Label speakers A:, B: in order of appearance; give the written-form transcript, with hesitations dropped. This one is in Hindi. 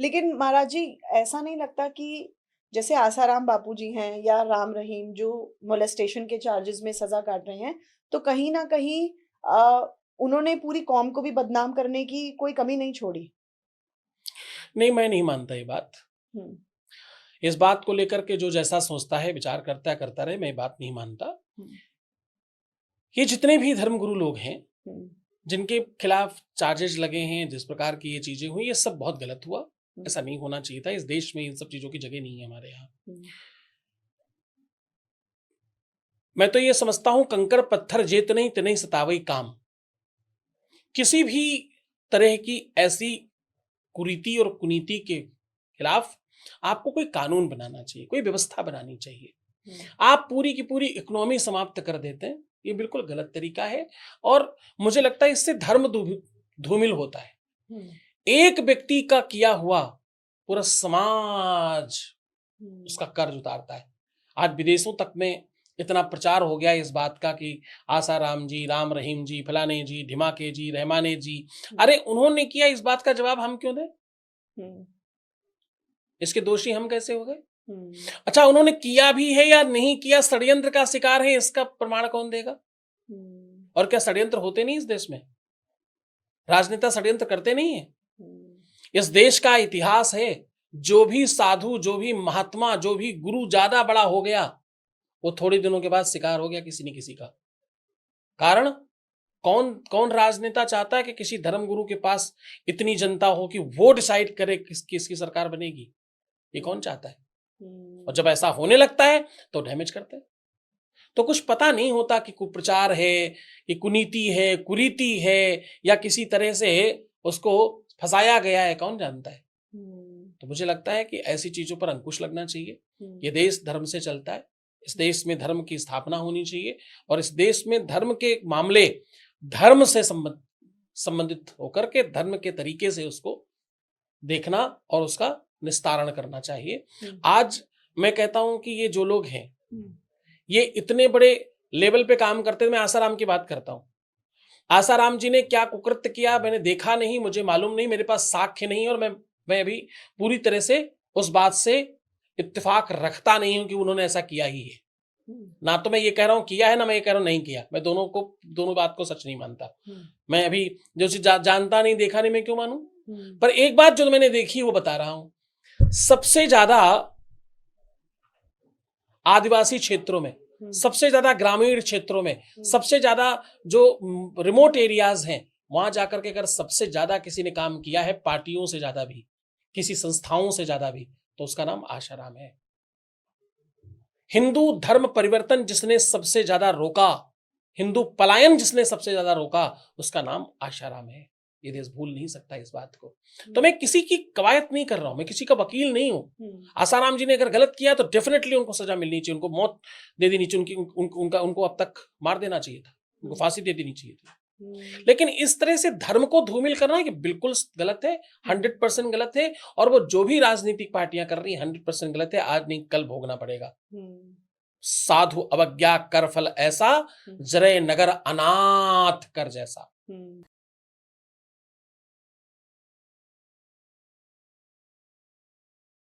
A: लेकिन महाराज जी, ऐसा नहीं लगता कि जैसे आसाराम बापू जी हैं या राम रहीम जो मोलेस्टेशन के चार्जेस में सजा काट रहे हैं, तो कहीं ना कहीं उन्होंने पूरी कौम को भी बदनाम करने की कोई कमी नहीं छोड़ी।
B: नहीं, मैं नहीं मानता ये बात।
A: हम्म।
B: इस बात को लेकर के जो जैसा सोचता है, विचार करता है, करता रहे, मैं ये बात नहीं मानता।
A: हम्म।
B: ये जितने भी धर्मगुरु लोग हैं,
A: हम्म।
B: जिनके खिलाफ चार्जेस लगे हैं, जिस प्रकार की ये चीजें हुई, ये सब बहुत गलत हुआ।
A: हम्म।
B: ऐसा नहीं होना चाहिए था। इस देश में इन सब चीजों की जगह नहीं है हमारे यहाँ।
A: हम्म।
B: मैं तो ये समझता हूं, कंकड़ पत्थर जेतने तने सतावई काम। किसी भी तरह की ऐसी कुरीति और कुनीति के खिलाफ आपको कोई कानून बनाना चाहिए, कोई व्यवस्था बनानी चाहिए।
A: हम्म।
B: आप पूरी की पूरी इकोनॉमी समाप्त कर देते हैं, ये बिल्कुल गलत तरीका है। और मुझे लगता है इससे धर्म धूमिल होता है।
A: हम्म।
B: एक व्यक्ति का किया हुआ पूरा समाज
A: हम्म।
B: उसका कर्ज उतारता है। आज विदेशों तक में इतना प्रचार हो गया इस बात का कि आसाराम जी, राम रहीम जी, फलाने जी, ढिमाके जी, रहमाने जी, अरे उन्होंने किया, इस बात का जवाब हम क्यों दें?
A: हम्म।
B: इसके दोषी हम कैसे हो गए?
A: हम्म।
B: अच्छा, उन्होंने किया भी है या नहीं किया, षड्यंत्र का शिकार है, इसका प्रमाण कौन देगा?
A: हम्म।
B: और क्या षड्यंत्र होते नहीं इस देश में? राजनेता षड्यंत्र करते नहीं है?
A: हम्म।
B: इस देश का इतिहास है, जो भी साधु, जो भी महात्मा, जो भी गुरु ज्यादा बड़ा हो गया, वो थोड़े दिनों के बाद शिकार हो गया किसी न किसी का। कारण, कौन कौन राजनेता चाहता है कि किसी धर्मगुरु के पास इतनी जनता हो कि वो डिसाइड करे किसकी सरकार बनेगी? ये कौन चाहता है? और जब ऐसा होने लगता है तो डैमेज करते हैं। तो कुछ पता नहीं होता कि कुप्रचार है, कि कुनीति है, कुरीति है, या किसी तरह से उसको फंसाया गया है, कौन जानता है। तो मुझे लगता है कि ऐसी चीजों पर अंकुश लगना चाहिए। ये देश धर्म से चलता है। इस देश में धर्म की स्थापना होनी चाहिए और इस देश में धर्म के मामले धर्म से संबंधित होकर के धर्म के तरीके से उसको देखना और उसका निस्तारण करना चाहिए। आज मैं कहता हूं कि ये जो लोग हैं, ये इतने बड़े लेवल पे काम करते हैं। मैं आसाराम की बात करता हूं। आसाराम जी ने क्या कुकृत्य किया मैंने देखा नहीं, मुझे मालूम नहीं, मेरे पास साक्ष्य नहीं, और मैं अभी पूरी तरह से उस बात से इत्तेफाक रखता नहीं हूं कि उन्होंने ऐसा किया ही है। ना तो मैं ये कह रहा हूं किया है, ना मैं ये कह रहा हूं नहीं किया। मैं दोनों बात को सच नहीं मानता। मैं अभी जो चीज जानता नहीं, देखा नहीं, मैं क्यों मानूं? पर एक बात जो मैंने देखी वो बता रहा हूं। सबसे ज्यादा आदिवासी क्षेत्रों में, सबसे ज्यादा ग्रामीण क्षेत्रों में, सबसे ज्यादा जो रिमोट एरियाज हैं, वहां जाकर के अगर सबसे ज्यादा किसी ने काम किया है, पार्टियों से ज्यादा भी, किसी संस्थाओं से ज्यादा भी, तो उसका नाम आशाराम है। हिंदू धर्म परिवर्तन जिसने सबसे ज्यादा रोका, हिंदू पलायन जिसने सबसे ज्यादा रोका, उसका नाम आशाराम है। ये देश भूल नहीं सकता इस बात को। तो मैं किसी की कवायद नहीं कर रहा हूं, मैं किसी का वकील नहीं हूं। आसाराम जी ने अगर गलत किया तो डेफिनेटली उनको सजा मिलनी चाहिए, उनको मौत दे देनी चाहिए, उनको अब तक मार देना चाहिए था, उनको फांसी दे देनी चाहिए थी। लेकिन इस तरह से धर्म को धूमिल करना ये बिल्कुल गलत है, 100% गलत है। और वो जो भी राजनीतिक पार्टियां कर रही हैं 100% गलत है। आज नहीं कल भोगना पड़ेगा। साधु अवज्ञा कर फल ऐसा, जरे नगर अनाथ कर जैसा।